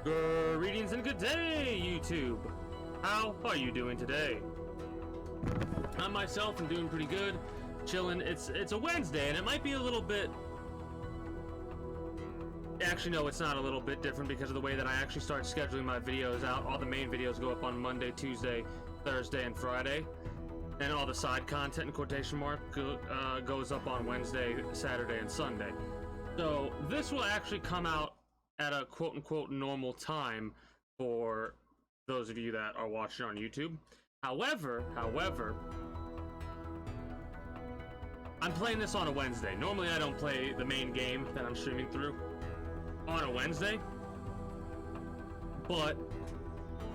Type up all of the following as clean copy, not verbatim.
Greetings and good day, YouTube! How are you doing today? I myself am doing pretty good, chilling. It's a Wednesday, and it might be a little bit... Actually, no, it's not a little bit different because of the way that I actually start scheduling my videos out. All the main videos go up on Monday, Tuesday, Thursday, and Friday. And all the side content, in quotation mark, goes up on Wednesday, Saturday, and Sunday. So this will actually come out at a quote-unquote normal time for those of you that are watching on YouTube. However, I'm playing this on a Wednesday. Normally I don't play the main game that I'm streaming through on a Wednesday, but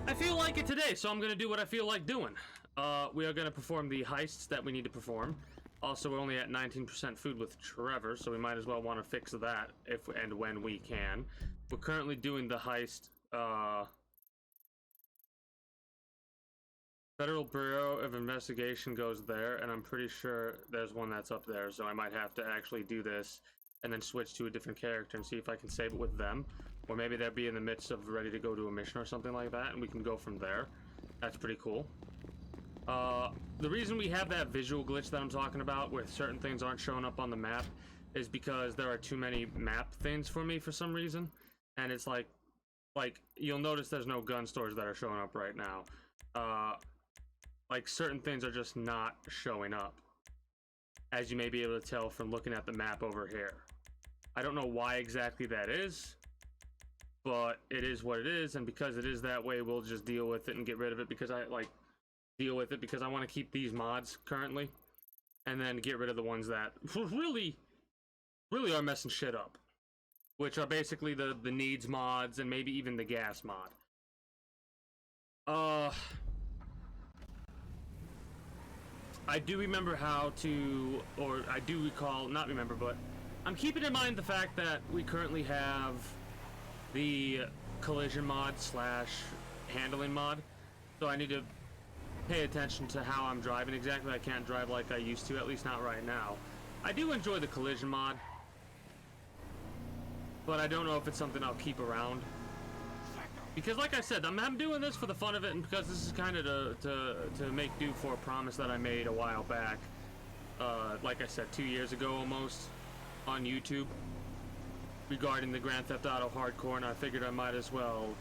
I feel like it today, so I'm gonna do what I feel like doing. We are gonna perform the heists that we need to perform. Also, we're only at 19% food with Trevor, so we might as well want to fix that if and when we can. We're currently doing the heist. Federal Bureau of Investigation goes there, and I'm pretty sure there's one that's up there, so I might have to actually do this and then switch to a different character and see if I can save it with them. Or maybe they'll be in the midst of ready to go to a mission or something like that, and we can go from there. That's pretty cool. The reason we have that visual glitch that I'm talking about, where certain things aren't showing up on the map, is because there are too many map things for me for some reason. And it's like you'll notice there's no gun stores that are showing up right now. Like certain things are just not showing up, as you may be able to tell from looking at the map over here. I don't know why exactly that is, but it is what it is, and because it is that way, we'll just deal with it and get rid of it, because I want to keep these mods currently, and then get rid of the ones that really are messing shit up, which are basically the needs mods and maybe even the gas mod. I do remember how to, or I do recall, not remember, but I'm keeping in mind the fact that we currently have the collision mod / handling mod, so I need to pay attention to how I'm driving exactly. I can't drive like I used to, at least not right now. I do enjoy the collision mod, but I don't know if it's something I'll keep around. Because like I said, I'm doing this for the fun of it, and because this is kind of to make do for a promise that I made a while back. Like I said, 2 years ago almost, on YouTube, regarding the Grand Theft Auto Hardcore, and I figured I might as well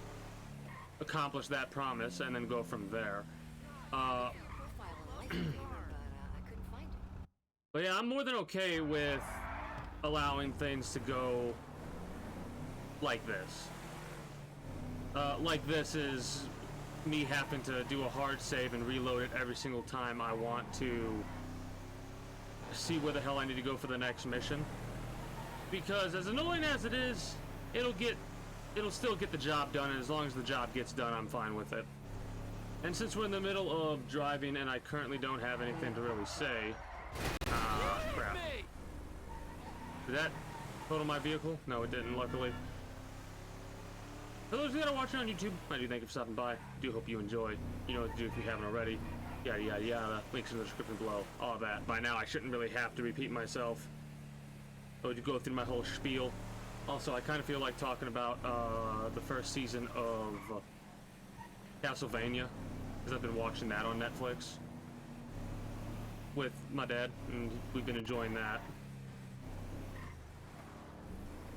accomplish that promise and then go from there. But yeah, I'm more than okay with allowing things to go like this. Like this is me having to do a hard save and reload it every single time I want to see where the hell I need to go for the next mission. Because as annoying as it is, it'll still get the job done, and as long as the job gets done, I'm fine with it. And since we're in the middle of driving and I currently don't have anything to really say... crap. Did that total my vehicle? No, it didn't, luckily. For those of you that are watching on YouTube, I do thank you for stopping by. I do hope you enjoy. You know what to do if you haven't already. Yada yada yada. Links in the description below. All that. By now, I shouldn't really have to repeat myself. So to go through my whole spiel. Also, I kind of feel like talking about the first season of Castlevania, because I've been watching that on Netflix with my dad, and we've been enjoying that.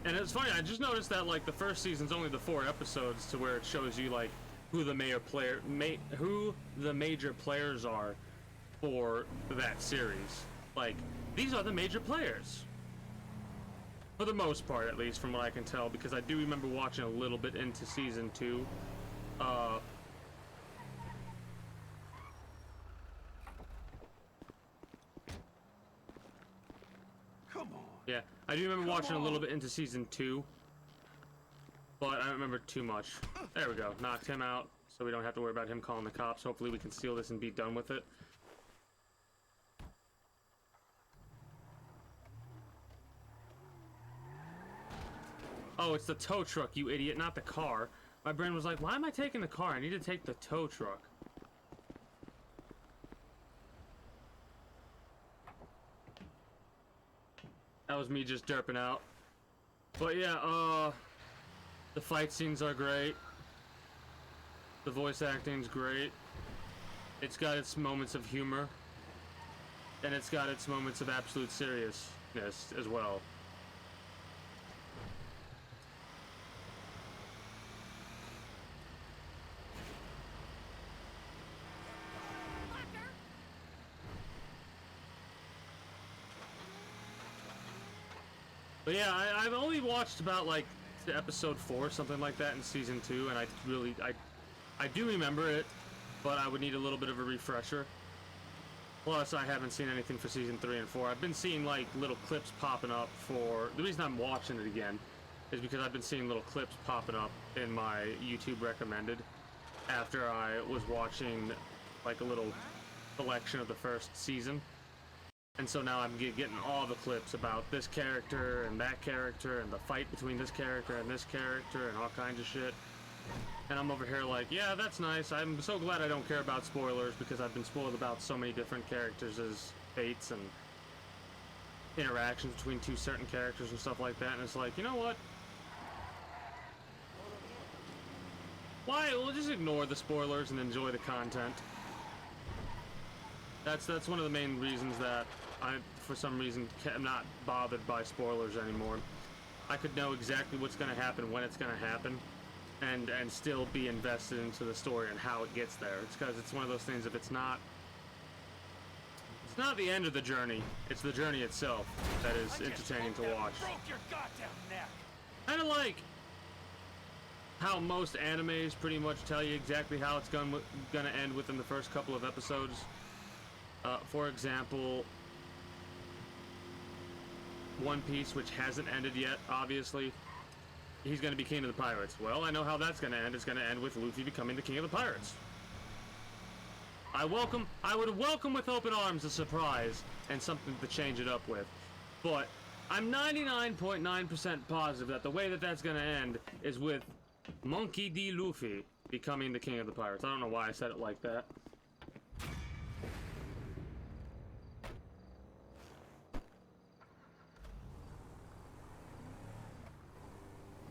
And it's funny, I just noticed that like the first season's only the 4 episodes, to where it shows you like who the major players are for that series. Like, these are the major players. For the most part, at least, from what I can tell, because I do remember watching a little bit into season 2. Yeah, I do remember watching a little bit into season 2, but I don't remember too much. There we go, knocked him out, so we don't have to worry about him calling the cops. Hopefully we can steal this and be done with it. Oh, it's the tow truck, you idiot, not the car. My brain was like, why am I taking the car? I need to take the tow truck. That was me just derping out. But yeah, the The fight scenes are great. The voice acting's great. It's got its moments of humor. And it's got its moments of absolute seriousness as well. But yeah, I've only watched about like episode 4, something like that in season 2, and I do remember it, but I would need a little bit of a refresher. Plus, I haven't seen anything for season 3 and 4. I've been seeing like little clips popping up for the reason I'm watching it again is because I've been seeing little clips popping up in my YouTube recommended after I was watching like a little collection of the first season. And so now I'm getting all the clips about this character and that character and the fight between this character and this character and all kinds of shit. And I'm over here like, yeah, that's nice. I'm so glad I don't care about spoilers because I've been spoiled about so many different characters' fates and interactions between two certain characters and stuff like that. And it's like, you know what? Why? We'll just ignore the spoilers and enjoy the content. That's one of the main reasons that I, for some reason, am not bothered by spoilers anymore. I could know exactly what's going to happen when it's going to happen, and still be invested into the story and how it gets there. It's because it's one of those things. If it's not the end of the journey, it's the journey itself that is entertaining to watch. Kind of like how most animes pretty much tell you exactly how it's gonna end within the first couple of episodes. For example, One Piece, which hasn't ended yet, obviously, he's going to be king of the pirates. Well, I know how that's going to end. It's going to end with Luffy becoming the king of the pirates. I would welcome with open arms a surprise and something to change it up with. But I'm 99.9% positive that the way that that's going to end is with Monkey D. Luffy becoming the king of the pirates. I don't know why I said it like that.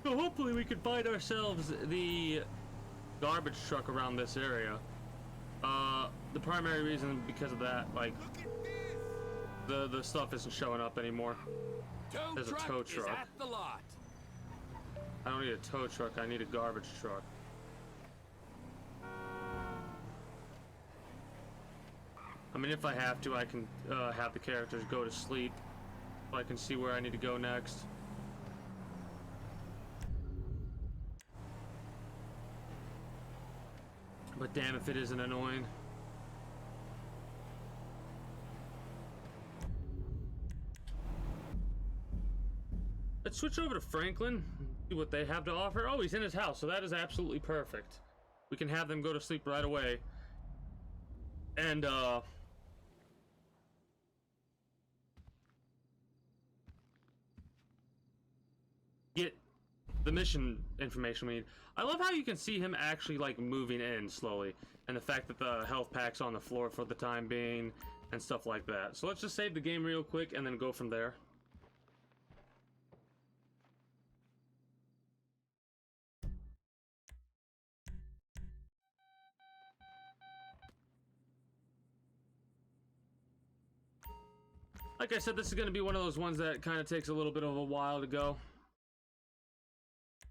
So hopefully we can find ourselves the garbage truck around this area. The primary reason because of that, like, the stuff isn't showing up anymore. There's a tow truck. I don't need a tow truck, I need a garbage truck. I mean, if I have to, I can have the characters go to sleep so I can see where I need to go next. But damn if it isn't annoying. Let's switch over to Franklin, see what they have to offer. Oh, he's in his house, so that is absolutely perfect. We can have them go to sleep right away. And, get the mission information we need. I love how you can see him actually like moving in slowly, and the fact that the health pack's on the floor for the time being and stuff like that. So let's just save the game real quick and then go from there. Like I said, this is going to be one of those ones that kind of takes a little bit of a while to go,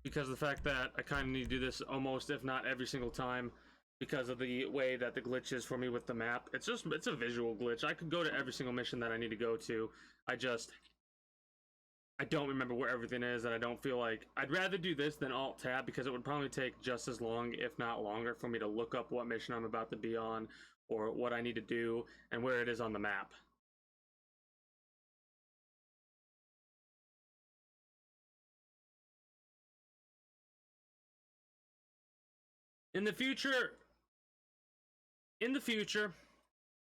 because of the fact that I kind of need to do this almost, if not every single time, because of the way that the glitch is for me with the map. It's a visual glitch. I could go to every single mission that I need to go to. I don't remember where everything is, and I don't feel like... I'd rather do this than Alt-Tab, because it would probably take just as long, if not longer, for me to look up what mission I'm about to be on, or what I need to do, and where it is on the map. In the future,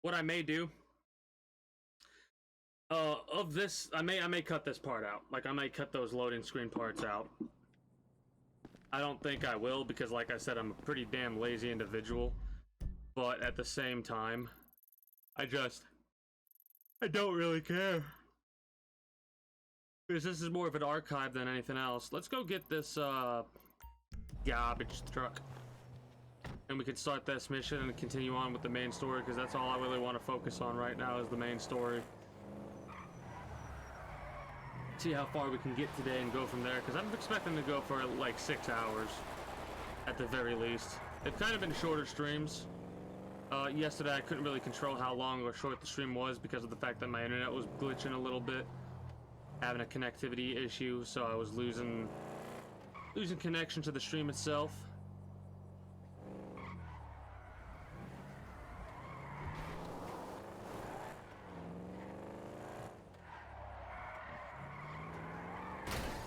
what I may do, of this, I may cut this part out. Like, I may cut those loading screen parts out. I don't think I will, because like I said, I'm a pretty damn lazy individual. But at the same time, I don't really care. Because this is more of an archive than anything else. Let's go get this, garbage truck. And we can start this mission and continue on with the main story, because that's all I really want to focus on right now is the main story. See how far we can get today and go from there, because I'm expecting to go for like 6 hours at the very least. They've kind of been shorter streams. Yesterday I couldn't really control how long or short the stream was because of the fact that my internet was glitching a little bit, having a connectivity issue, so I was losing connection to the stream itself.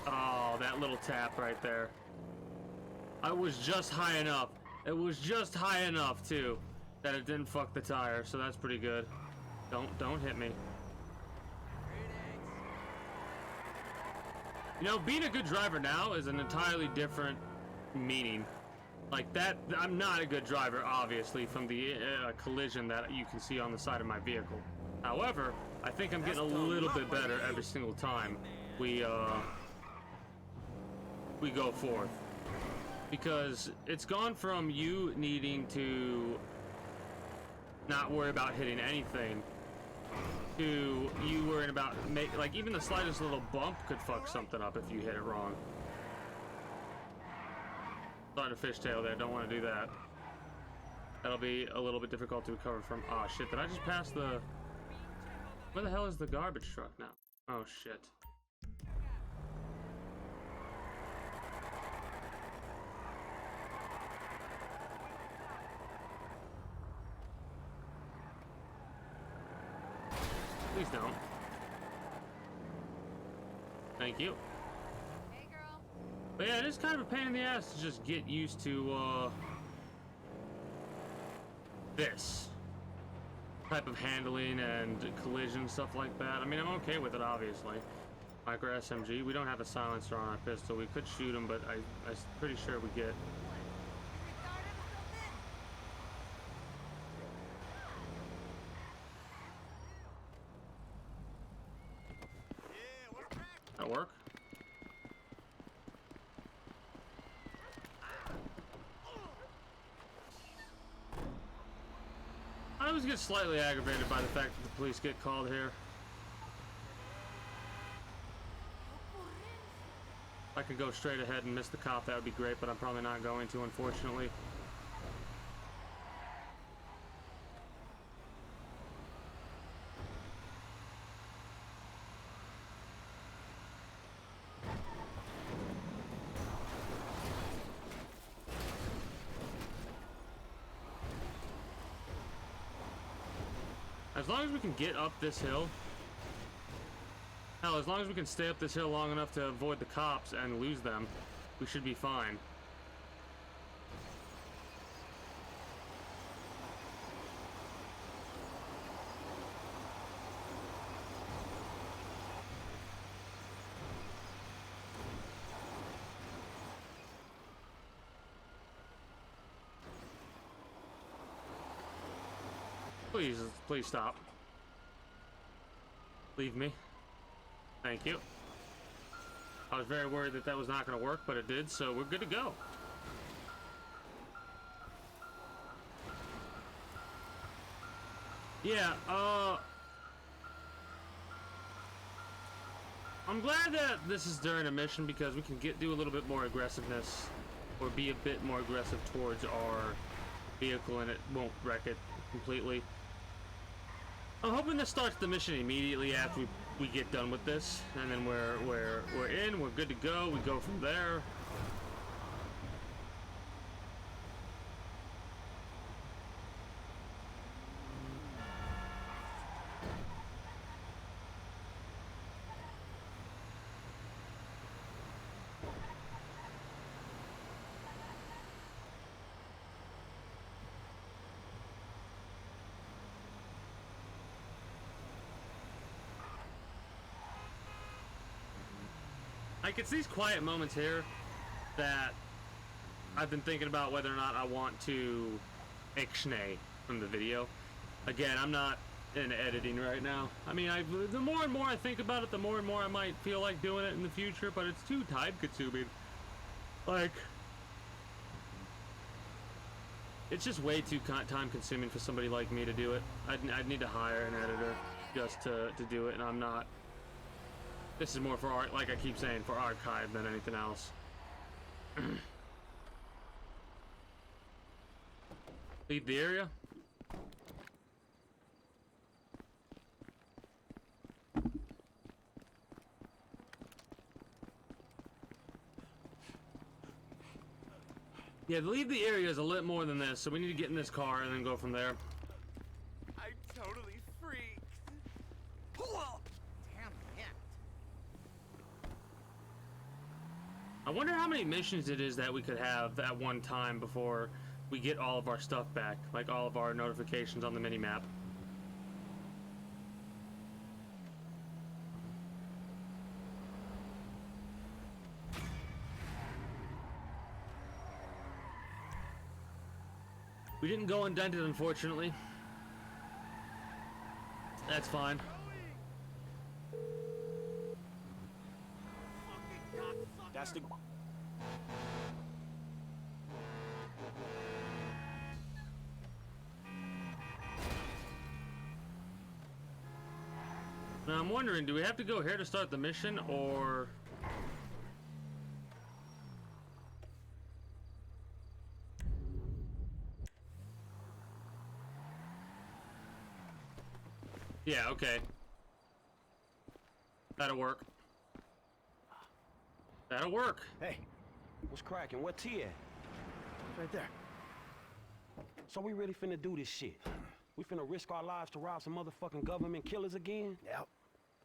Oh, that little tap right there. I was just high enough. It was just high enough too that it didn't fuck the tire, so that's pretty good. Don't hit me. You know, being a good driver now is an entirely different meaning. Like that, I'm not a good driver, obviously, from the collision that you can see on the side of my vehicle. However, I think I'm getting a little bit better every single time we go forth. Because it's gone from you needing to not worry about hitting anything to you worrying about like even the slightest little bump could fuck something up if you hit it wrong. Starting a fishtail there, don't want to do that. That'll be a little bit difficult to recover from. Oh shit, did I just pass the... Where the hell is the garbage truck now? Oh shit. Please don't. Thank you. Hey, girl. But yeah, it is kind of a pain in the ass to just get used to this type of handling and collision, stuff like that. I mean, I'm okay with it, obviously. Micro SMG. We don't have a silencer on our pistol. We could shoot him, but I'm pretty sure we get... That work? I always get slightly aggravated by the fact that the police get called here. If I could go straight ahead and miss the cop, that would be great, but I'm probably not going to, unfortunately. As long as we can get up this hill, hell, as long as we can stay up this hill long enough to avoid the cops and lose them, we should be fine. Please stop. Leave me. Thank you. I was very worried that that was not going to work, but it did, so we're good to go. Yeah, I'm glad that this is during a mission because we can do a little bit more aggressiveness or be a bit more aggressive towards our vehicle and it won't wreck it completely. I'm hoping this starts the mission immediately after we get done with this, and then we're in, we're good to go, we go from there. Like, it's these quiet moments here that I've been thinking about whether or not I want to ixnay from the video. Again, I'm not in editing right now. I mean, the more and more I think about it, the more and more I might feel like doing it in the future, but it's too time consuming. Like, It's just way too time consuming for somebody like me to do it. I'd need to hire an editor just to do it, and I'm not. This is more for art, like I keep saying, for archive than anything else. Leave the area. Yeah, leave the area is a little more than this, so we need to get in this car and then go from there. I'm totally freaked. Damn it. I wonder how many missions it is that we could have at one time before we get all of our stuff back, like all of our notifications on the minimap. We didn't go undented, unfortunately. That's fine. That's the... Now I'm wondering, do we have to go here to start the mission, or... Yeah, okay. That'll work. That'll work. Hey, what's cracking? Where T at? Right there. So we really finna do this shit? We finna risk our lives to rob some motherfucking government killers again? Yep.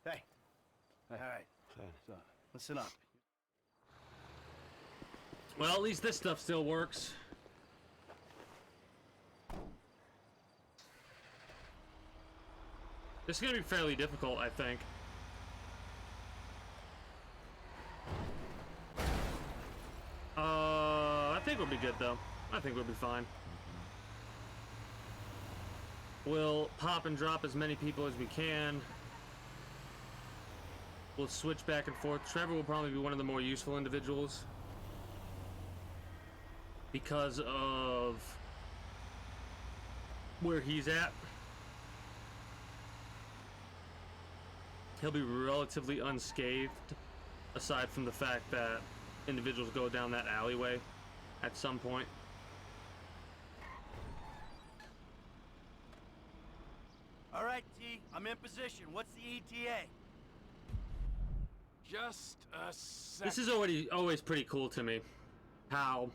Hey. All right. So, listen up. Well, at least this stuff still works. This is gonna be fairly difficult, I think. I think we'll be good, though. I think we'll be fine. We'll pop and drop as many people as we can. We'll switch back and forth. Trevor will probably be one of the more useful individuals because of where he's at. He'll be relatively unscathed, aside from the fact that individuals go down that alleyway at some point. All right, T. I'm in position. What's the ETA? Just a sec. This is always pretty cool to me. How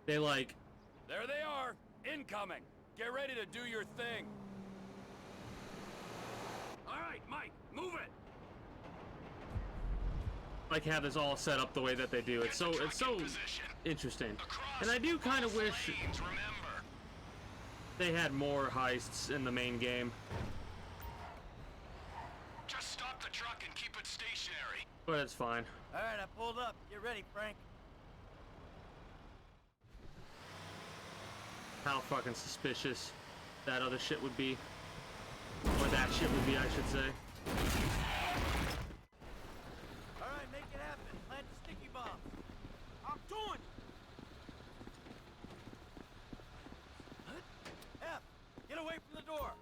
they like... There they are. Incoming. Get ready to do your thing. All right, Mike, move it. like have this all set up the way that they do. It's so interesting. And I do kind of wish they had more heists in the main game. Just stop the truck and keep it stationary. But it's fine. All right, I pulled up. Get ready, Frank. How fucking suspicious that other shit would be. Or that shit would be, I should say. All right, make it happen. Plant the sticky bomb. I'm doing it. F, get away from the door.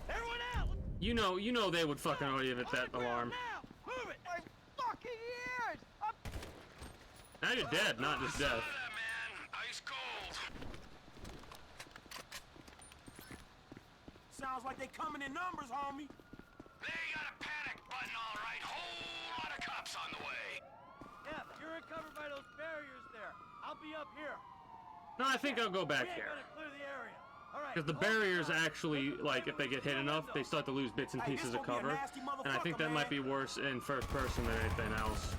Everyone out! You know they would fucking already hit that alarm. Now! Move it! My fucking ears! Now you're dead, not just Saw death. that, man. Ice cold. Sounds like they coming in numbers, homie. They got a panic button, all right. Whole lot of cops on the way. F, you're covered by those barriers there. I'll be up here. No, I think I'll go back We ain't here. gonna clear the area. All right. Because the barriers actually, like, if they get hit enough, they start to lose bits and pieces of cover. And I think that might be worse in first person than anything else.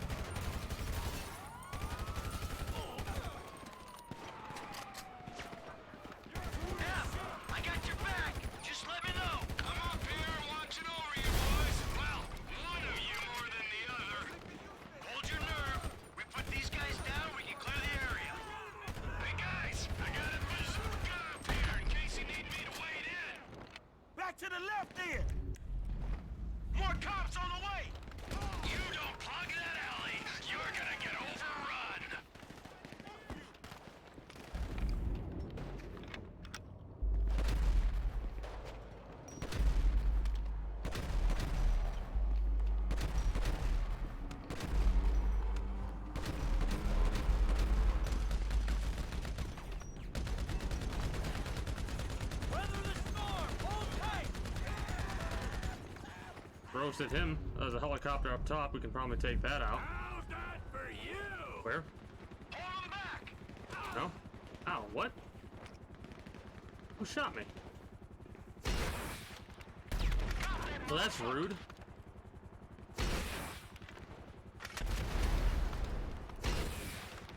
I got your back. Just let me know. I'm up here watching over you boys. Well, one of you more than the other. Hold your nerve. We put these guys down, we can clear the area. Hey guys, I got a bazooka up here in case you need me to wade in. Back to the left then. More cops on the way. You don't plug that alley. roasted him. There's a helicopter up top. We can probably take that out. How's that for you? Where? Hold him back! No? Ow, what? Who shot me? Well, that's rude.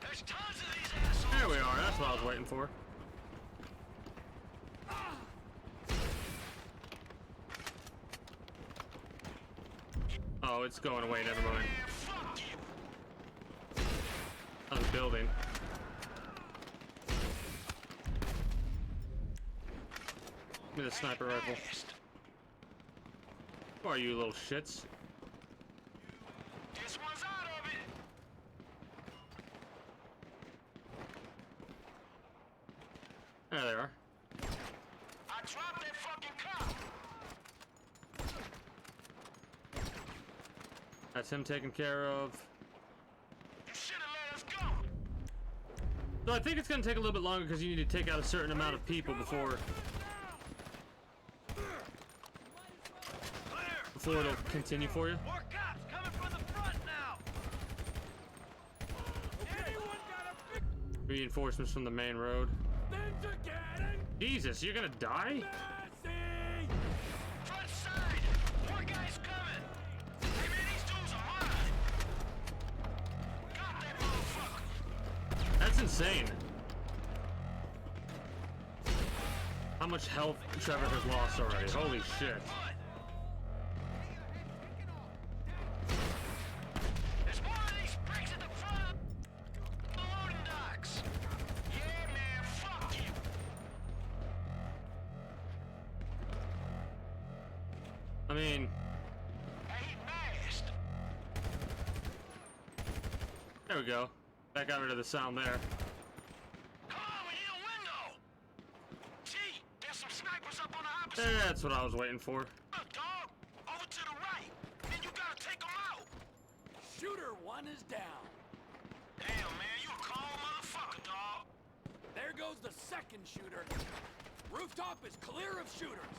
There's tons of these assholes! There we are. That's what I was waiting for. Oh, it's going away. Never mind. Man, fuck you! On the building. Give me the sniper rifle. Fast. Who are you little shits? This one's out of it! There they are. I dropped that fucking cop! That's him taken care of. You should've let us go! So I think it's gonna take a little bit longer because you need to take out a certain amount of people before Clear! it'll continue for you. More cops coming from the front now. Anyone got a big Reinforcements from the main road. things are getting Jesus, you're gonna die? messy? Front side! More guys coming! Hey man, these dudes are mine! Got that motherfucker! That's insane. How much health Trevor has lost already? Holy shit. What? There's more of these pricks at the front of the loading docks! Yeah man, fuck you! I mean, Hey, he mashed! there we go. That got rid of the sound there. Come on, we need a window! T, there's some snipers up on the opposite. That's what I was waiting for. Look, dog! Over to the right! Then you gotta take them out! Shooter one is down. Damn, man, you a cold motherfucker, dog! There goes the second shooter. Rooftop is clear of shooters.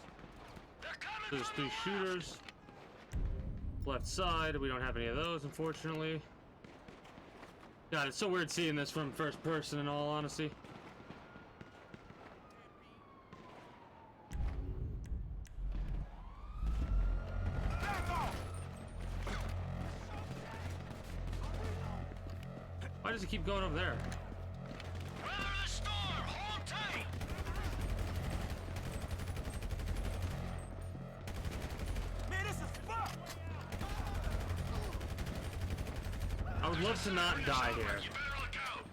They're coming There's from 3 the shooters. Left side, we don't have any of those, unfortunately. God, it's so weird seeing this from first person, in all honesty. Why does it keep going over there? Weather the storm! Hold tight! Man, this is fucked. I would love to not die here. You better look out!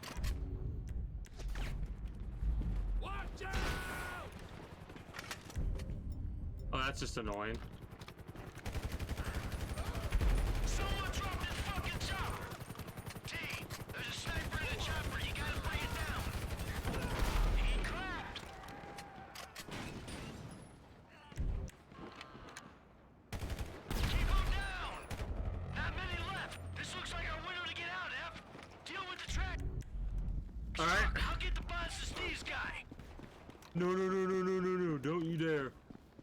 Watch out! Oh, that's just annoying. Someone drop this fucking chopper! T, there's a sniper in the chopper. You gotta bring it down. He clapped. Keep him down. Not many left. This looks like our window to get out, F. Deal with the track. All right. I'll get the bots to Steve's guy. No, no, no, no, no, no, no! Don't you dare!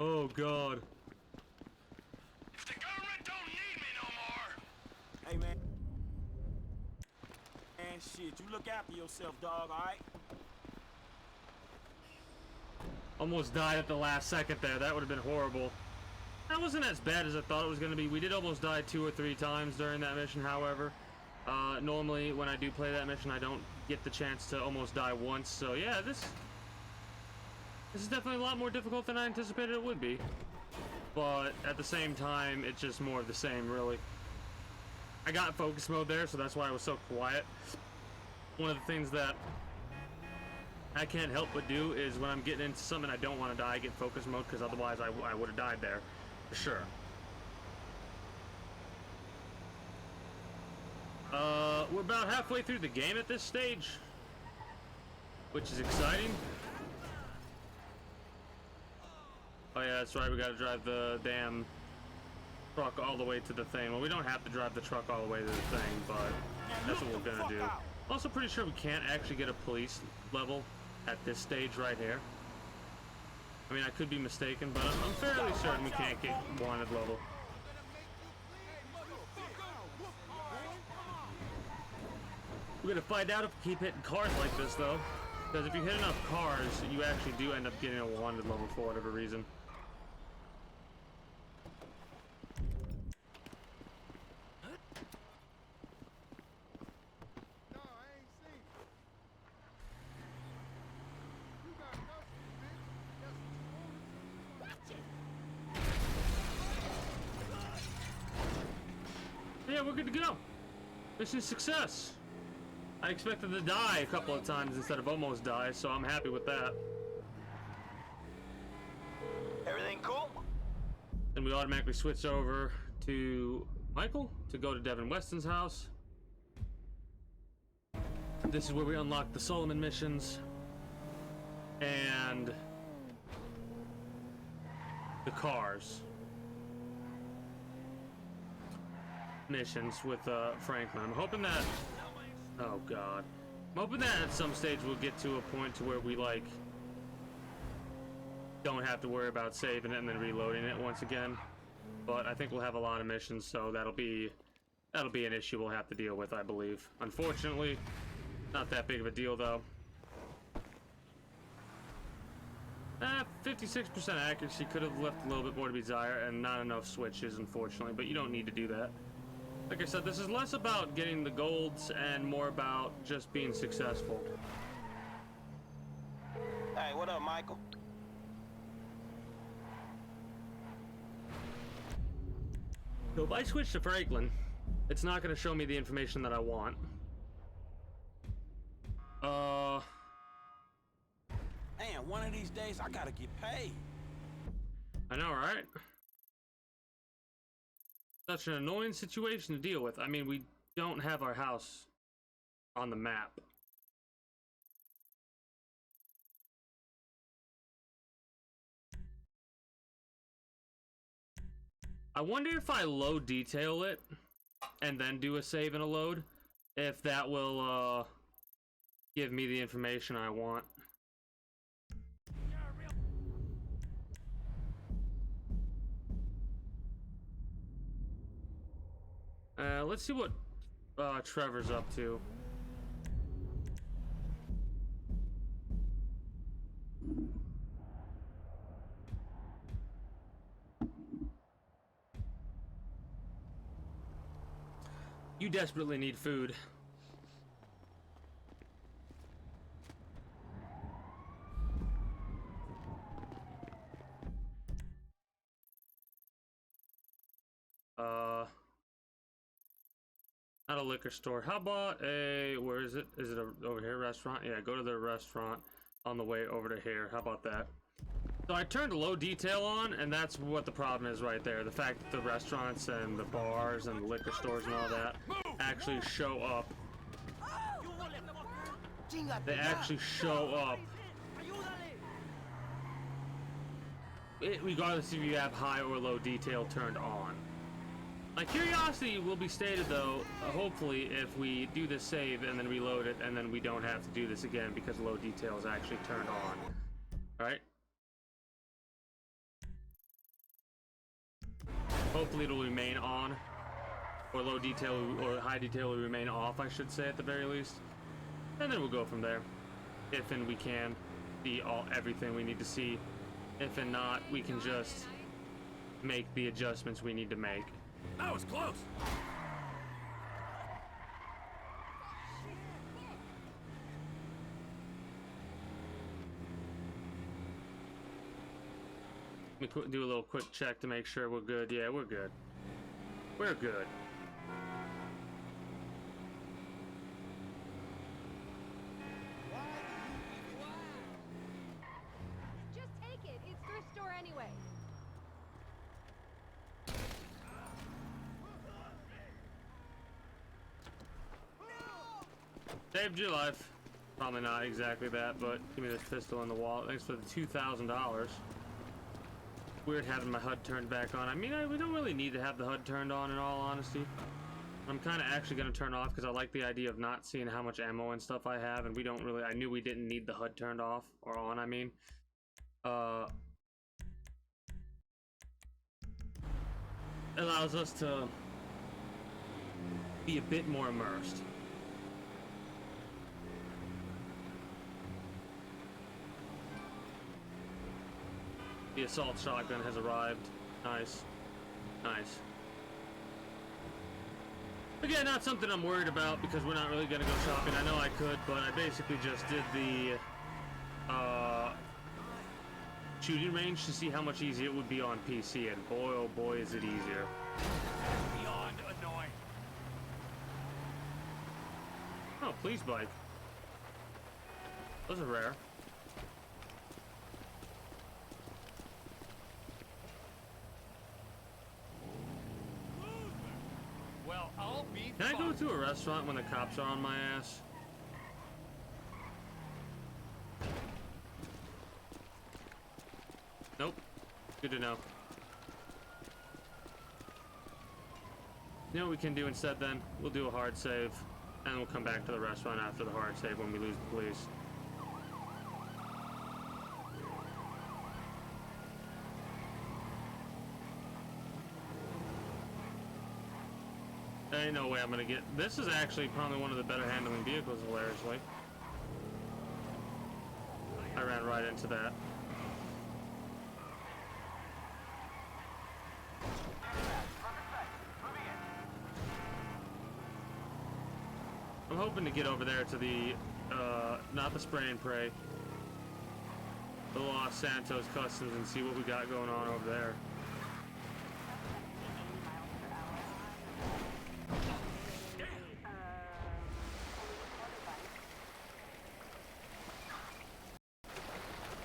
Oh God! If the government don't need me no more. Hey, man. Man, shit, you look after yourself, dog, all right? Almost died at the last second there. That would have been horrible. That wasn't as bad as I thought it was going to be. We did almost die 2 or 3 times during that mission, however. Normally, when I do play that mission, I don't get the chance to almost die once. So, yeah, this is definitely a lot more difficult than I anticipated it would be. But at the same time, it's just more of the same, really. I got focus mode there, so that's why I was so quiet. One of the things that I can't help but do is when I'm getting into something I don't want to die, I get focus mode, because otherwise I would have died there, for sure. We're about halfway through the game at this stage, which is exciting. Oh yeah, that's right, we gotta drive the damn truck all the way to the thing. Well, we don't have to drive the truck all the way to the thing, but that's what we're gonna do. Also pretty sure we can't actually get a police level at this stage right here. I mean, I could be mistaken, but I'm fairly certain we can't get wanted level. We're gonna find out if we keep hitting cars like this, though. Because if you hit enough cars, you actually do end up getting a wanted level for whatever reason. Yeah, we're good to go. Mission success. I expected to die a couple of times instead of almost die, so I'm happy with that. Everything cool? Then we automatically switch over to Michael to go to Devin Weston's house. This is where we unlock the Solomon missions and the cars missions with Franklin. I'm hoping that, oh god, I'm hoping that at some stage we'll get to a point to where we like don't have to worry about saving it and then reloading it once again. But I think we'll have a lot of missions, so that'll be an issue we'll have to deal with, I believe. Unfortunately, not that big of a deal though. 56% accuracy, could have left a little bit more to be desired, and not enough switches, unfortunately, but you don't need to do that. Like I said, this is less about getting the golds and more about just being successful. Hey, what up, Michael? So if I switch to Franklin, it's not going to show me the information that I want. Man, one of these days I gotta get paid. I know, right? Such an annoying situation to deal with. I mean, we don't have our house on the map. I wonder if I low detail it and then do a save and a load, if that will give me the information I want. Let's see what Trevor's up to. You desperately need food. Not a liquor store. How about a, where is it? Is it over here, restaurant? Yeah, go to the restaurant on the way over to here. How about that? So I turned low detail on, and that's what the problem is right there. The fact that the restaurants and the bars and the liquor stores and all that actually show up. They actually show up. Regardless if you have high or low detail turned on. My curiosity will be stated though, hopefully, if we do this save and then reload it, and then we don't have to do this again because low detail is actually turned on. Alright? Hopefully it'll remain on, or low detail or high detail will remain off, I should say, at the very least. And then we'll go from there. If and we can see everything we need to see. If and not, we can just make the adjustments we need to make. That was close. Let me do a little quick check to make sure we're good. Yeah, we're good. We're good. Just take it. It's thrift store anyway. Saved your life. Probably not exactly that, but give me this pistol in the wallet. Thanks for the $2,000. Weird having my HUD turned back on. I mean, we don't really need to have the HUD turned on in all honesty. I'm kind of actually going to turn off because I like the idea of not seeing how much ammo and stuff I have, and we don't really, I knew we didn't need the HUD turned off, or on, I mean. Allows us to be a bit more immersed. The assault shotgun has arrived. Nice. Nice. Again, not something I'm worried about because we're not really gonna go shopping. I know I could, but I basically just did the shooting range to see how much easier it would be on PC, and boy, oh boy, is it easier. Beyond annoying. Oh, please bike. Those are rare. Well, I'll be Can I go fine. to a restaurant when the cops are on my ass? Nope. Good to know. You know what we can do instead then? We'll do a hard save, and we'll come back to the restaurant after the hard save when we lose the police. There ain't no way I'm gonna get... This is actually probably one of the better handling vehicles, hilariously. I ran right into that. I'm hoping to get over there to the, not the spray and pray, the Los Santos Customs and see what we got going on over there.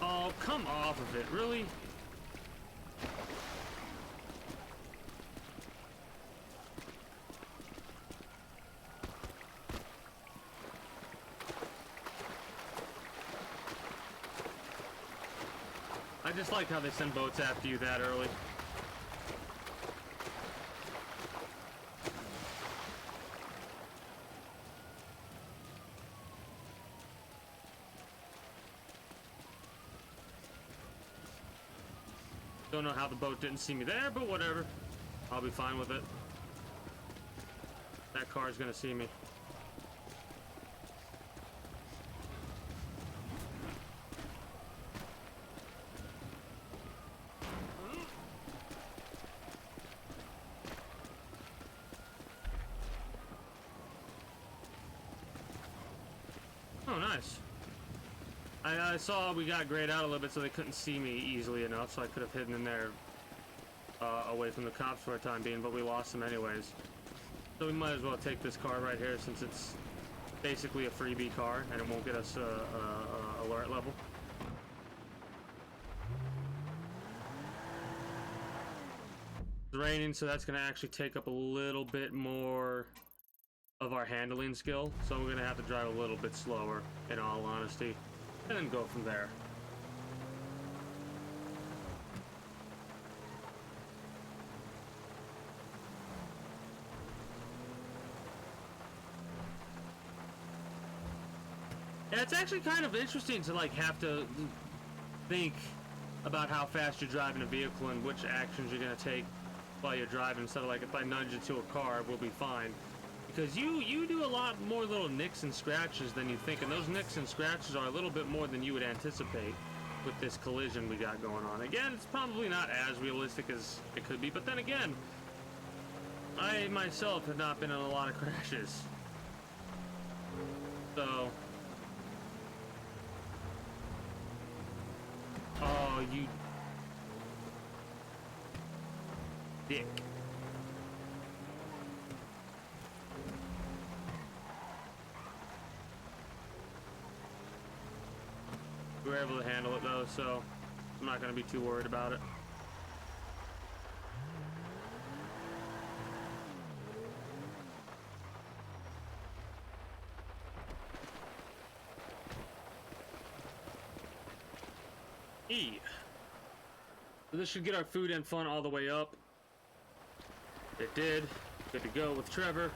Oh, come off of it, really? I just like how they send boats after you that early. Don't know how the boat didn't see me there, but whatever. I'll be fine with it. That car's gonna see me. Oh, nice. I saw we got grayed out a little bit so they couldn't see me easily enough, so I could have hidden in there away from the cops for a time being, but we lost them anyways. So we might as well take this car right here since it's basically a freebie car and it won't get us alert level. It's raining, so that's going to actually take up a little bit more of our handling skill, so we're going to have to drive a little bit slower, in all honesty, and then go from there. Yeah, it's actually kind of interesting to like have to think about how fast you're driving a vehicle and which actions you're going to take while you're driving, instead of like, if I nudge into a car, we'll be fine. Because you do a lot more little nicks and scratches than you think, and those nicks and scratches are a little bit more than you would anticipate with this collision we got going on. Again, it's probably not as realistic as it could be, but then again, I myself have not been in a lot of crashes. So... Oh, you... dick. We were able to handle it though, so I'm not going to be too worried about it. So this should get our food and fun all the way up. It did. Good to go with Trevor.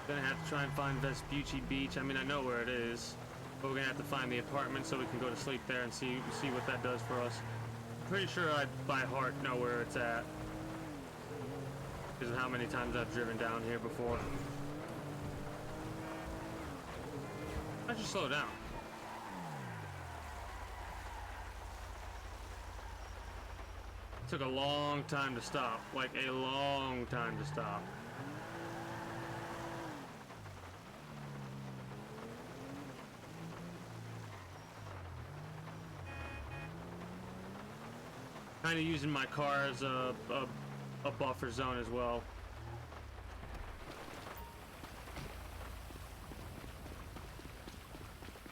Gonna have to try and find Vespucci Beach. I mean, I know where it is, but we're gonna have to find the apartment so we can go to sleep there and see what that does for us. Pretty sure I by heart know where it's at because of how many times I've driven down here before. I should slow down. Took a long time to stop, like a long time to stop. Kind of using my car as a buffer zone as well.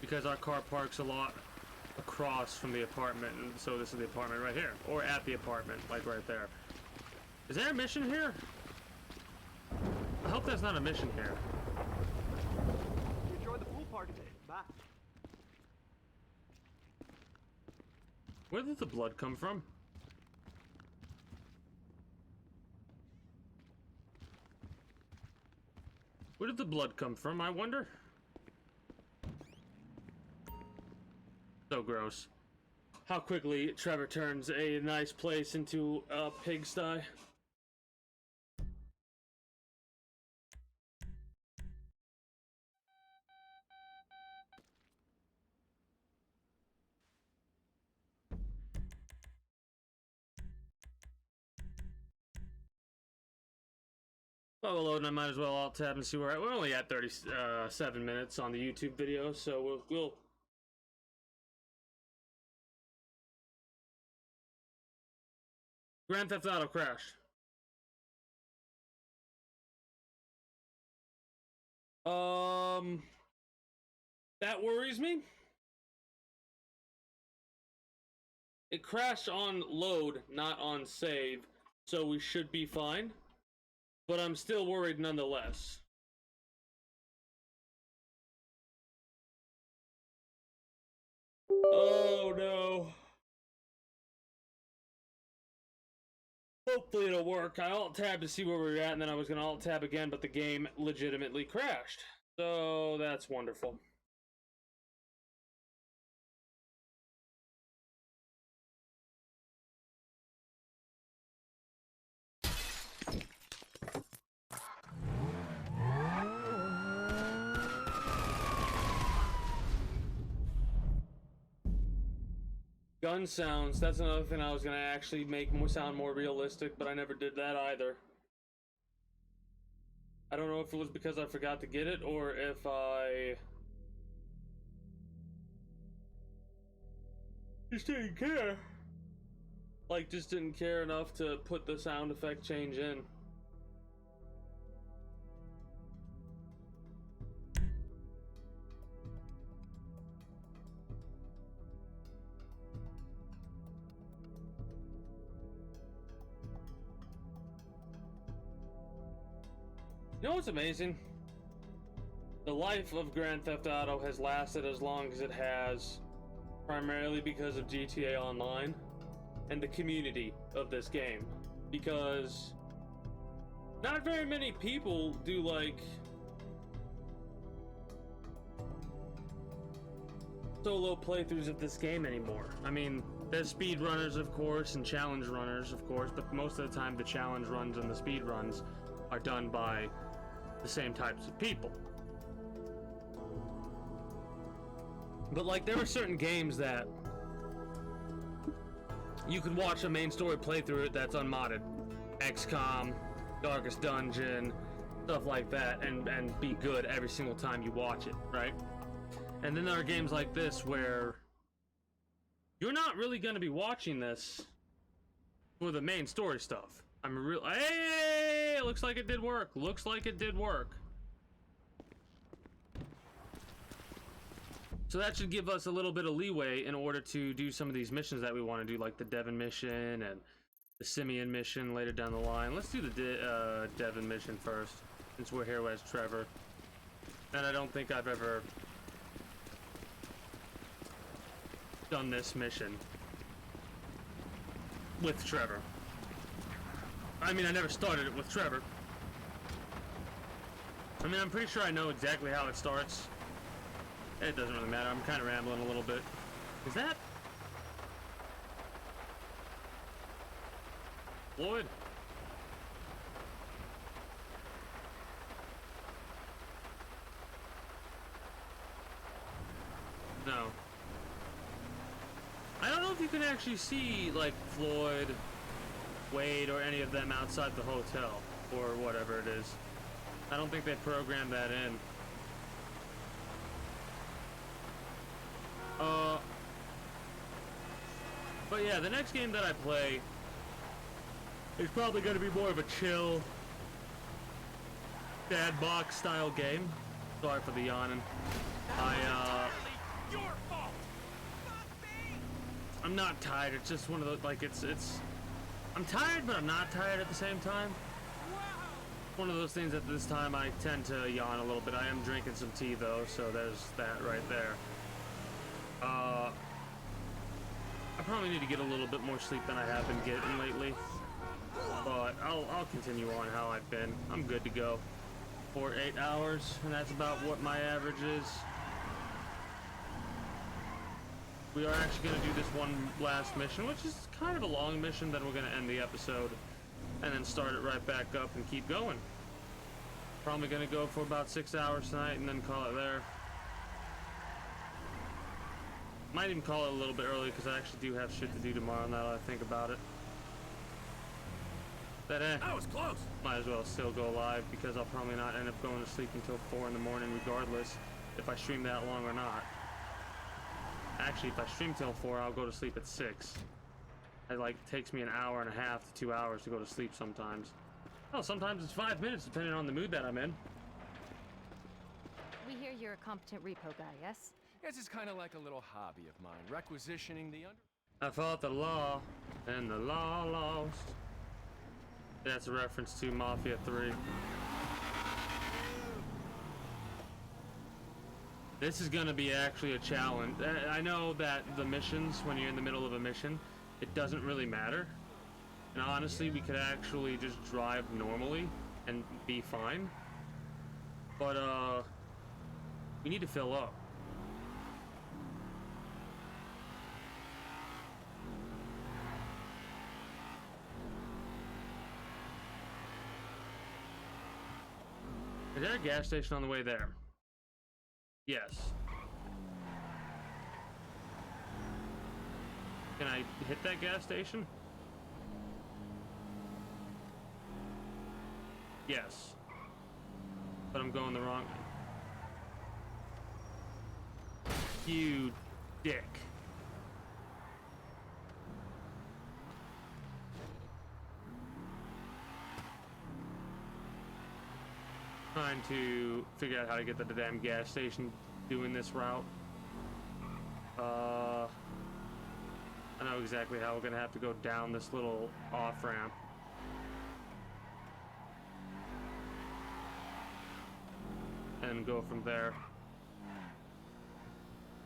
Because our car parks a lot across from the apartment, and so this is the apartment right here, or at the apartment, like right there. Is there a mission here? I hope that's not a mission here. Enjoy the pool party. Bye. Where did the blood come from? Where did the blood come from, I wonder? So gross. How quickly Trevor turns a nice place into a pigsty. While we're loading, I might as well alt tab and see where we're only at 37 minutes on the YouTube video, so we'll Grand Theft Auto crashed. That worries me. It crashed on load, not on save, so we should be fine. But I'm still worried nonetheless. Oh no. Hopefully it'll work. I alt-tab to see where we're at, and then I was going to alt-tab again, but the game legitimately crashed. So that's wonderful. Gun sounds, that's another thing I was gonna actually make sound more realistic, but I never did that either. I don't know if it was because I forgot to get it, or if I just didn't care. Like, just didn't care enough to put the sound effect change in. You know what's amazing? The life of Grand Theft Auto has lasted as long as it has, primarily because of GTA Online and the community of this game. Because not very many people do, like, solo playthroughs of this game anymore. I mean, there's speedrunners, of course, and challenge runners, of course, but most of the time the challenge runs and the speed runs are done by the same types of people. But like, there are certain games that you could watch a main story playthrough that's unmodded. XCOM, Darkest Dungeon, stuff like that, and be good every single time you watch it, right? And then there are games like this where you're not really going to be watching this for the main story stuff. Hey, looks like it did work. Looks like it did work. So that should give us a little bit of leeway in order to do some of these missions that we want to do, like the Devon mission and the Simeon mission later down the line. Let's do the Devon mission first, since we're here as Trevor. And I don't think I've ever done this mission with Trevor. I mean, I never started it with Trevor. I mean, I'm pretty sure I know exactly how it starts. It doesn't really matter. I'm kind of rambling a little bit. Is that Floyd? No. I don't know if you can actually see, like, Floyd, Wade, or any of them outside the hotel, or whatever it is. I don't think they programmed that in. But yeah, the next game that I play is probably going to be more of a chill, dad box style game. Sorry for the yawning. Your fault. I'm not tired. It's just one of those, like, I'm tired, but I'm not tired at the same time. One of those things at this time I tend to yawn a little bit. I am drinking some tea though, so there's that right there. I probably need to get a little bit more sleep than I have been getting lately. But I'll continue on how I've been. I'm good to go for 8 hours, and that's about what my average is. We are actually going to do this one last mission, which is kind of a long mission. Then we're going to end the episode and then start it right back up and keep going. Probably going to go for about 6 hours tonight and then call it there. Might even call it a little bit early because I actually do have shit to do tomorrow now that I think about it. But That was close. might as well still go live because I'll probably not end up going to sleep until 4 in the morning regardless if I stream that long or not. Actually, if I stream till 4, I'll go to sleep at 6. It like takes me an hour and a half to 2 hours to go to sleep sometimes. Oh, sometimes it's 5 minutes depending on the mood that I'm in. We hear you're a competent repo guy, yes? This is kind of like a little hobby of mine, requisitioning the under. I fought the law, and the law lost. That's a reference to Mafia 3. This is gonna be actually a challenge. I know that the missions, when you're in the middle of a mission, it doesn't really matter. And honestly, we could actually just drive normally and be fine. But, we need to fill up. Is there a gas station on the way there? Yes. Can I hit that gas station? Yes. But I'm going the wrong way. You dick. Trying to figure out how to get to the damn gas station doing this route. I know exactly how we're gonna have to go down this little off-ramp. And go from there.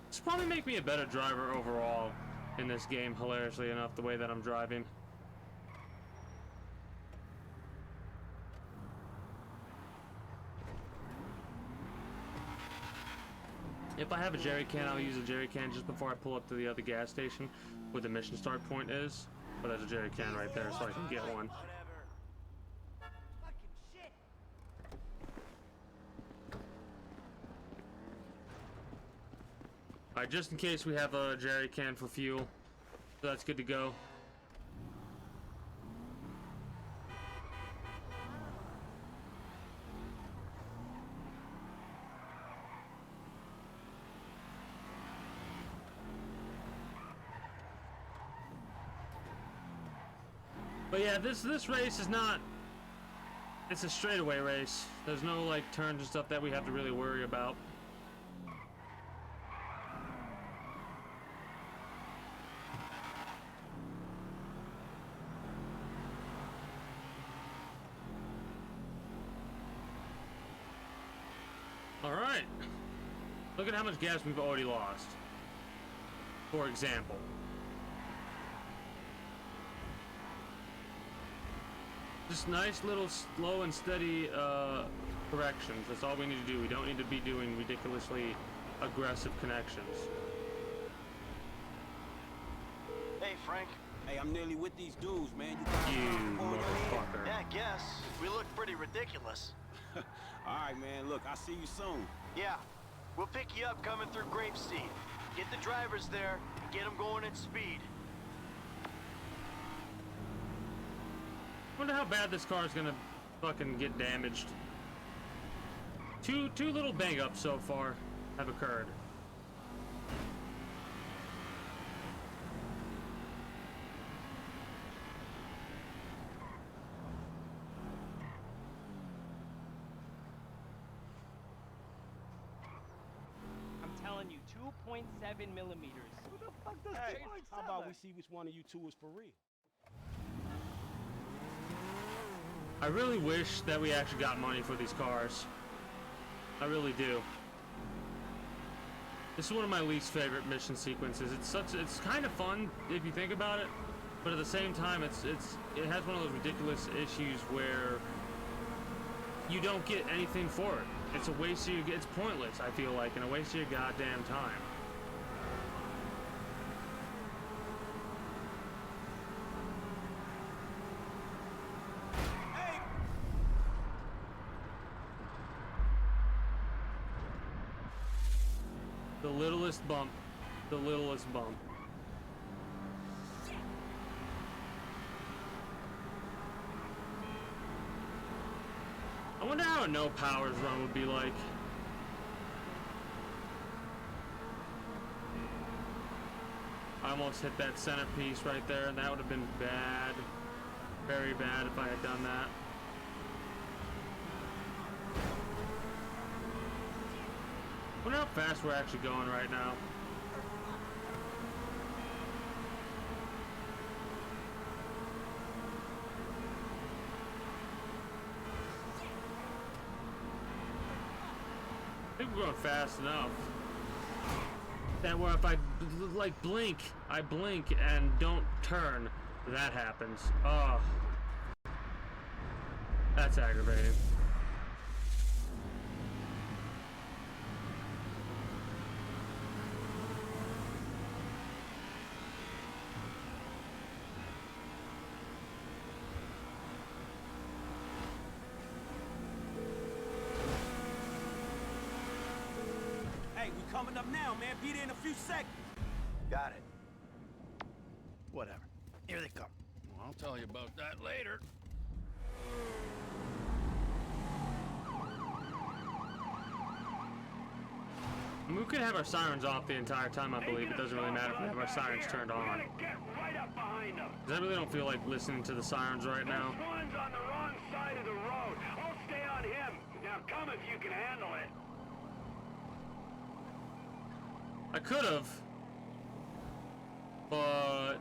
This will probably make me a better driver overall in this game, hilariously enough, the way that I'm driving. If I have a jerry can, I'll use a jerry can just before I pull up to the other gas station where the mission start point is. But there's a jerry can right there, so I can get one. Fucking shit. Alright, just in case we have a jerry can for fuel. So that's good to go. But yeah, this race is not, it's a straightaway race. There's no like turns and stuff that we have to really worry about. All right, look at how much gas we've already lost, for example. Just nice little slow and steady corrections. That's all we need to do. We don't need to be doing ridiculously aggressive connections. Hey, Frank. Hey, I'm nearly with these dudes, man. You got You on your head? motherfucker. Yeah, I guess. We look pretty ridiculous. All right, man. Look, I'll see you soon. Yeah. We'll pick you up coming through Grapeseed. Get the drivers there. Get them going at speed. Wonder how bad this car is gonna fucking get damaged. Two little bang ups so far have occurred. I'm telling you, 2.7 millimeters. Who the fuck does Hey, how about we see which one of you two is for real? I really wish that we actually got money for these cars. I really do. This is one of my least favorite mission sequences. It's kind of fun if you think about it, but at the same time, it has one of those ridiculous issues where you don't get anything for it. It's a waste of it's pointless, I feel like, and a waste of your goddamn time. The littlest bump. The littlest bump. I wonder how a no powers run would be like. I almost hit that centerpiece right there, and that would have been bad. Very bad if I had done that. I wonder how fast we're actually going right now. I think we're going fast enough. That where if I like blink, I blink and don't turn, that happens. Oh, that's aggravating. Hey, we coming up now, man. Be there in a few seconds. Got it. Whatever. Here they come. Well, I'll tell you about that later. I mean, we could have our sirens off the entire time, I believe. It doesn't really matter if we have our sirens turned on. Get right up behind them. 'Cause I really don't feel like listening to the sirens right now. One's on the wrong side of the road. I'll stay on him. Now come if you can handle it. I could have, but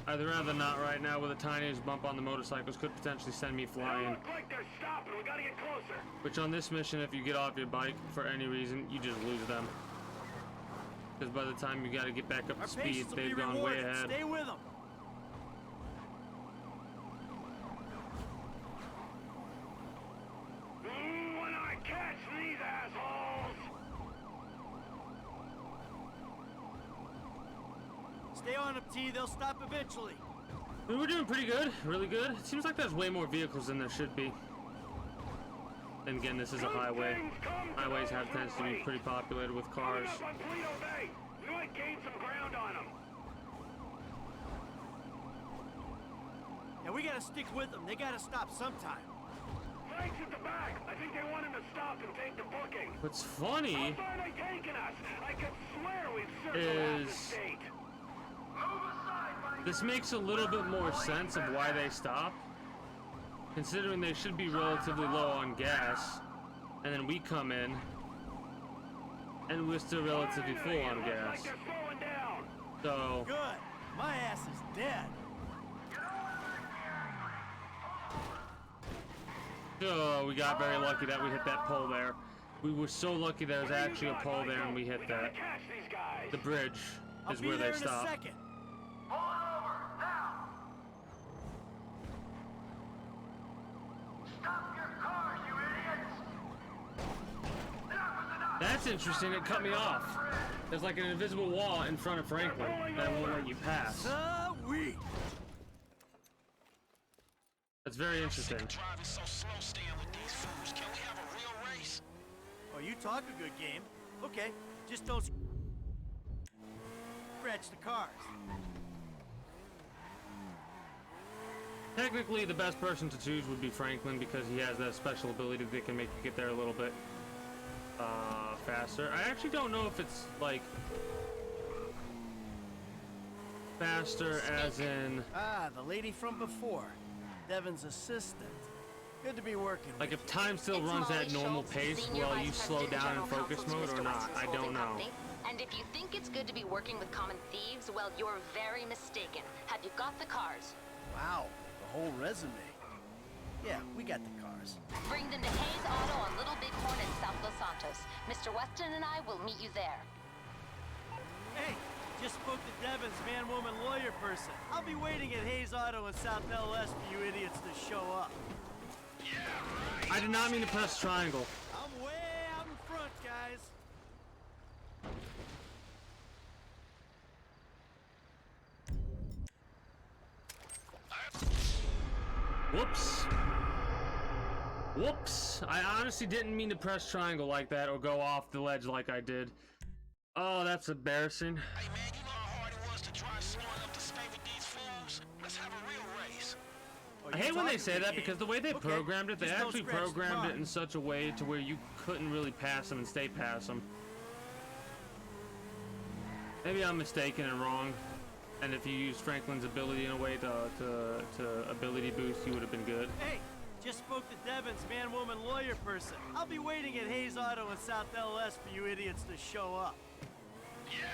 I'd rather not right now, with the tiniest bump on the motorcycles could potentially send me They flying. look like they're stopping. We gotta get closer. Which on this mission, if you get off your bike for any reason, you just lose them. Because by the time you gotta get back up to Our speed, patience will be they've gone way rewarded. ahead. Stay with them. When I catch these assholes. Stay on them, T. They'll stop eventually. I mean, we're doing pretty good, really good. It seems like there's way more vehicles than there should be. And again, this is a highway. Highways have tends to be pretty populated with cars. Coming up on Toledo Bay. We might gain some ground on them. Yeah, we gotta stick with them. They gotta stop sometime. Frank's at the back. I think they want him to stop and take the booking. What's funny How far are they taking us? I could swear we've circled half the is state. this makes a little bit more sense of why they stop, considering they should be relatively low on gas, and then we come in and we're still relatively full on Looks gas. like they're slowing down. So Good. My ass is dead. we got very lucky that we hit that pole there. We were so lucky there was actually a pole there and we hit that. Catch these guys. The bridge I'll is be where there they in stop. a second. that's interesting. It cut me off. There's like an invisible wall in front of Franklin that won't let you pass. Sweet. That's very interesting. Driving so slow, staying with these fools. Can we have a real race? Oh, you talk a good game. Okay, just don't scratch the cars. Technically, the best person to choose would be Franklin because he has that special ability that can make you get there a little bit faster. I actually don't know if it's like faster as in Ah, the lady from before. Devin's assistant. Good to be working like with if time still runs at normal pace while you slow down in focus mode or not. I don't know. And if you think it's good to be working with common thieves, well, you're very mistaken. Have you got the cars? you. Wow, the whole resume. Yeah, we got the cars. Bring them to Hayes Auto on Little Bighorn in South Los Santos. Mr. Weston and I will meet you there. Hey, just spoke to Devin's man-woman lawyer person. I'll be waiting at Hayes Auto in South LS for you idiots to show up. I did not mean to press triangle. I'm way out in front, guys. Whoops. Whoops. I honestly didn't mean to press triangle like that or go off the ledge like I did. Oh, that's embarrassing. Hey man, you know how hard it was to drive slow enough to stay with these fools? Let's have a real race. Oh, I you hate when they talk a say good that game. because the way they Okay, programmed it, they just don't actually scratch the programmed car. it in such a way to where you couldn't really pass them and stay past them. Maybe I'm mistaken and wrong. And if you used Franklin's ability in a way to ability boost, you would have been good. Hey, just spoke to Devin's man-woman lawyer person. I'll be waiting at Hayes Auto in South LS for you idiots to show up. Yeah,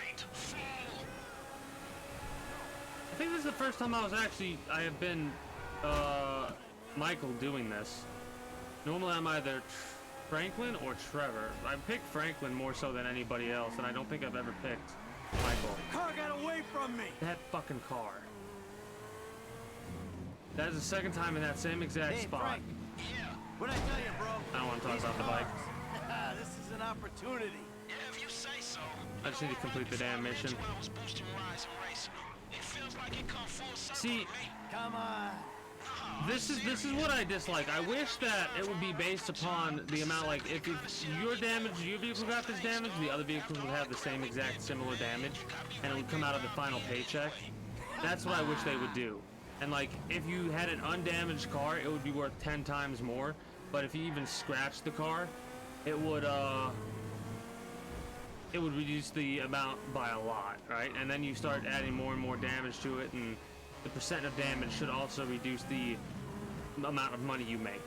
right, fool. I think this is the first time I have been Michael doing this. Normally I'm either Franklin or Trevor. I picked Franklin more so than anybody else, and I don't think I've ever picked Michael. Car got away from me. That fucking car. That is the second time in that same exact Hey, spot. Frank. Yeah, What'd I tell you, bro? I don't want to talk These about the bike. cars. This is an opportunity. yeah, if you say so. I just need to complete the damn mission. When I was boosting rides and racing, it feels like it come full circle See, to me. Come on. this is what I dislike. I wish that it would be based upon the amount, like, if your vehicle got this damage, the other vehicles would have the same exact similar damage, and it would come out of the final paycheck. That's what I wish they would do. And, like, if you had an undamaged car, it would be worth 10 times more, but if you even scratched the car, it would reduce the amount by a lot, right? And then you start adding more and more damage to it, and the percent of damage should also reduce the amount of money you make.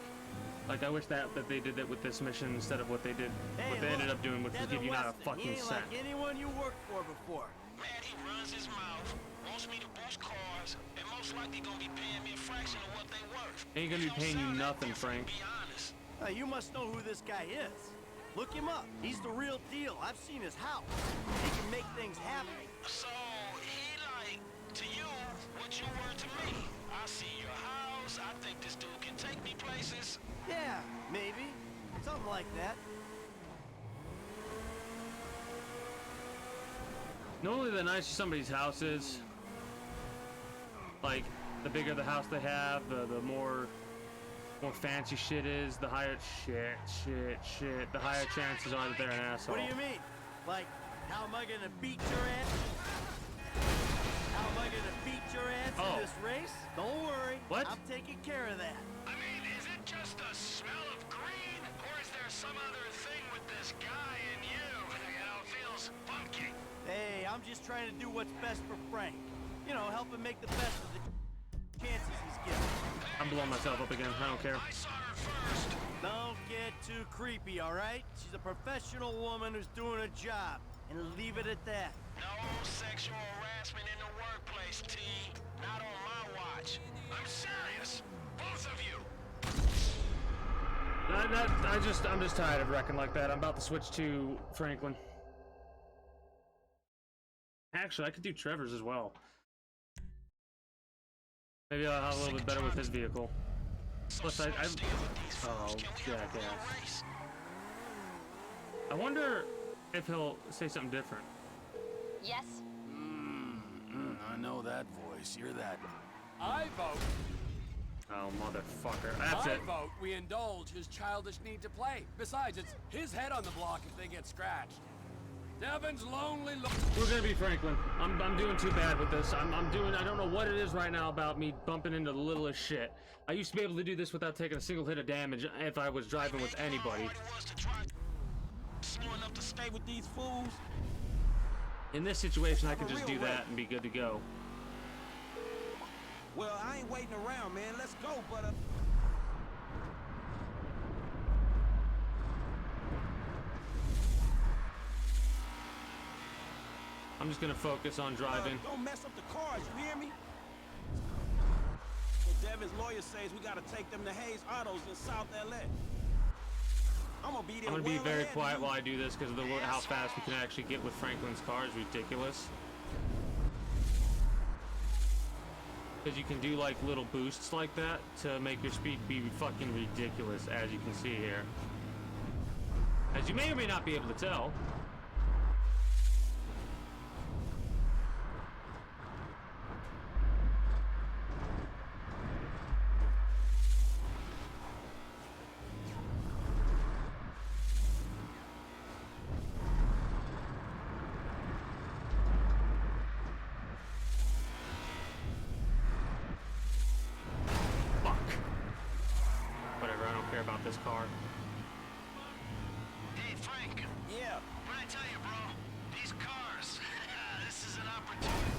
Like, I wish that they did that with this mission instead of what they did, Hey, what they ended up doing, which was Devin give you not a Weston, fucking he ain't cent. like anyone you worked for before. Man, he runs his mouth, wants me to boost cars, and most likely gonna be paying me a fraction of what they worth. Ain't gonna be paying you nothing, Frank. Be honest. You must know who this guy is. Look him up. He's the real deal. I've seen his house. He can make things happen. So he like to you what you were to me. I see your house. I think this dude can take me places. Yeah, maybe. Something like that. Normally, the nicer somebody's house is, like, the bigger the house they have, the more fancy shit is, the higher shit, the higher chances are that they're an asshole. What do you mean? Like, how am I gonna beat your ass? How am I gonna beat your ass Oh. in this race? Don't worry. What? I'm taking care of that. I mean, is it just the smell of green, or is there some other thing with this guy and you? You know, feels funky. Hey, I'm just trying to do what's best for Frank. You know, help him make the best of the chances he's given. I'm blowing myself up again. I don't care. I saw her first. Don't get too creepy, all right? She's a professional woman who's doing a job, and leave it at that. No sexual harassment in the workplace, T. Not on my watch. I'm serious. Both of you. I'm just tired of wrecking like that. I'm about to switch to Franklin. Actually, I could do Trevor's as well. Maybe I'll have a little bit better with his vehicle. Plus, oh, yeah, I wonder if he'll say something different. Yes? I know that voice. You're that. I vote. Oh, motherfucker. That's I it. vote we indulge his childish need to play. Besides, it's his head on the block if they get scratched. Devin's lonely look. We're gonna be Franklin. I'm doing too bad with this. I don't know what it is right now about me bumping into the littlest shit. I used to be able to do this without taking a single hit of damage if I was driving with anybody. Slow enough to stay with these fools. In this situation, I can just do that and be good to go. Well, I ain't waiting around, man. Let's go, but I'm just gonna focus on driving. Don't mess up the cars, you hear me? Well, Devin's lawyer says we gotta take them to Hayes Autos in South LA. I'm gonna be there. I'm gonna be well very ahead of quiet you. while I do this because how fast we can actually get with Franklin's car is ridiculous. Because you can do like little boosts like that to make your speed be fucking ridiculous, as you can see here. As you may or may not be able to tell. About this car. Hey, Frank. Yeah. What'd I tell you, bro? These cars. This is an opportunity.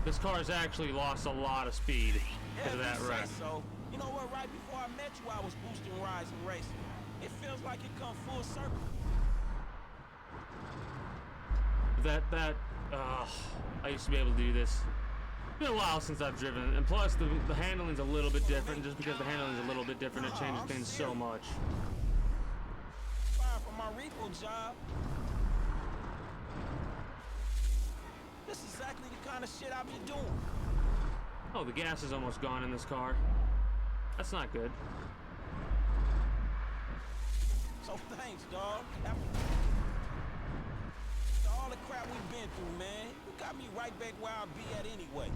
This car has actually lost a lot of speed because of that you say wreck. so. You know what? Right before I met you, I was boosting rides and racing. It feels like it come full circle. I used to be able to do this. It's been a while since I've driven, and plus the handling's a little bit different. Just because the handling's a little bit different, it changes things so much. Fire from my repo job. This is exactly the kind of shit I be doing. Oh, the gas is almost gone in this car. That's not good. So thanks, dog. After all the crap we've been through, man, you got me right back where I'll be at anyway.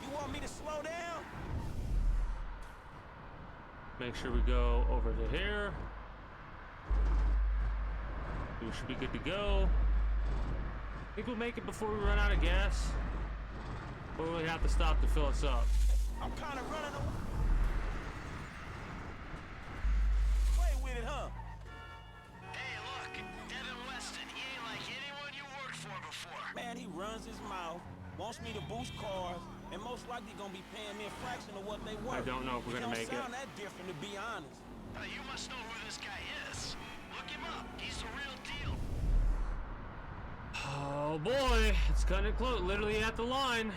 You want me to slow down? Make sure we go over to here. We should be good to go. Think we'll make it before we run out of gas? Or will we have to stop to fill us up? I'm kind of running away with it, huh? Hey, look. Devin Weston. He ain't like anyone you worked for before. Man, he runs his mouth, wants me to boost cars, and most likely gonna be paying me a fraction of what they worth. I don't know if we're gonna make it. Don't sound that different, to be honest. You must know who this guy is. Look him up. He's the real deal. Oh boy, it's kind of close, literally at the line.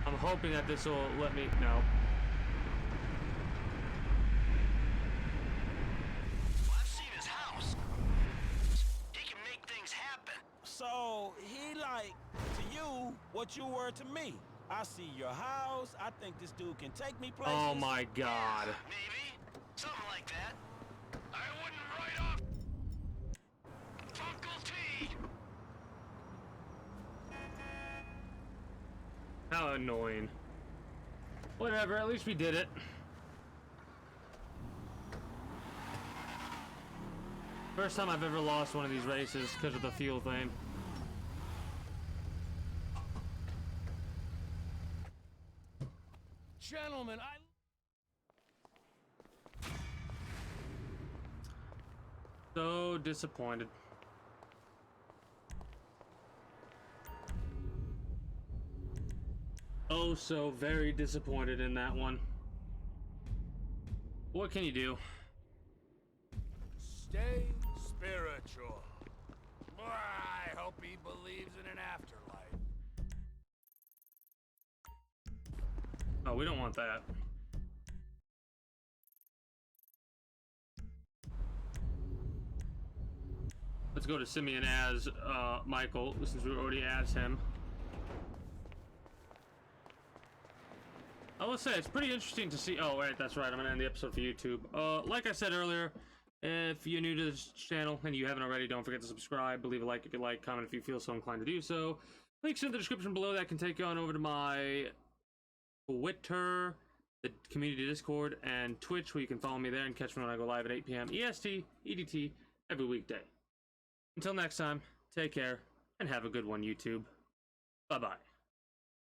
I'm hoping that this will let me, no. Well, I've seen his house. He can make things happen. So, he like, to you, what you were to me. I see your house, I think this dude can take me places. Oh my god. Maybe. Something like that. I wouldn't write off Uncle T. How annoying. Whatever, at least we did it. First time I've ever lost one of these races because of the fuel thing. Gentlemen, So disappointed. Oh, so very disappointed in that one. What can you do? stay spiritual. I hope he believes in an afterlife. Oh, we don't want that. Let's go to Simeon as Michael, since we already asked him. I will say, it's pretty interesting to see... Oh, wait, that's right. I'm going to end the episode for YouTube. Like I said earlier, if you're new to this channel and you haven't already, don't forget to subscribe. Leave a like if you like, comment if you feel so inclined to do so. Links in the description below that can take you on over to my Twitter, the community Discord, and Twitch, where you can follow me there and catch me when I go live at 8 p.m. EST, EDT, every weekday. Until next time, take care, and have a good one, YouTube. Bye-bye.